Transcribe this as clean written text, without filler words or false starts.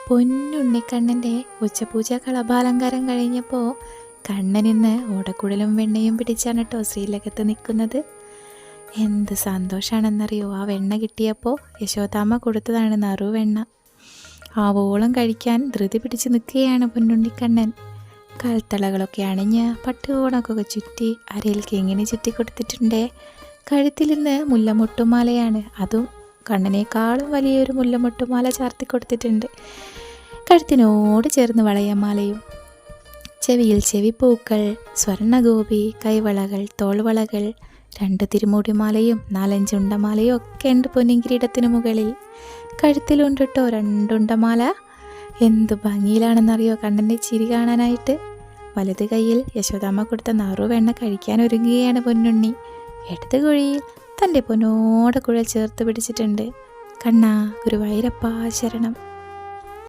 പൊന്നുണ്ണിക്കണ്ണൻ്റെ ഉച്ചപൂജ കളഭാലങ്കാരം കഴിഞ്ഞപ്പോൾ കണ്ണനിന്ന് ഓടക്കുഴലും വെണ്ണയും പിടിച്ചാണ് കേട്ടോ ശ്രീലകത്ത് നിൽക്കുന്നത്. എന്ത് സന്തോഷമാണെന്നറിയോ, ആ വെണ്ണ കിട്ടിയപ്പോൾ യശോദാമ്മ കൊടുത്തതാണ് നറുവെണ്ണ. ആവോളം കഴിക്കാൻ ധൃതി പിടിച്ച് നിൽക്കുകയാണ് പൊന്നുണ്ണിക്കണ്ണൻ. കാൽത്തളകളൊക്കെ അണിഞ്ഞ് പട്ടുകോണൊക്കെ ചുറ്റി അരയിൽ കിങ്ങിണി ചുറ്റി കൊടുത്തിട്ടുണ്ടേ. കഴുത്തിൽ നിന്ന് മുല്ലമൊട്ടുമാലയാണ്, അതും കണ്ണനേക്കാളും വലിയൊരു മുല്ലമൊട്ടുമാല ചാർത്തി കൊടുത്തിട്ടുണ്ട്. കഴുത്തിനോട് ചേർന്ന് വളയമാലയും, ചെവിയിൽ ചെവിപ്പൂക്കൾ, സ്വർണ്ണഗോപി, കൈവളകൾ, തോൾവളകൾ, 2 തിരുമുടിമാലയും 4-5 ഉണ്ടമാലയും ഒക്കെ ഉണ്ട് പൊന്നിൻകിരീടത്തിന് മുകളിൽ. കഴുത്തിലുണ്ട് കേട്ടോ 2 ഉണ്ടമാല. എന്ത് ഭംഗിയിലാണെന്നറിയോ കണ്ണൻ്റെ ചിരി കാണാനായിട്ട്. വലത് കൈയിൽ യശോദാമ്മ കൊടുത്ത നറുവെണ്ണ കഴിക്കാൻ ഒരുങ്ങുകയാണ് പൊന്നുണ്ണി. ഇടത് കുഴിയിൽ തൻ്റെ പൊന്നോടെ കുഴൽ ചേർത്ത് പിടിച്ചിട്ടുണ്ട്. കണ്ണാ ഗുരുവായൂരപ്പാ ശരണം.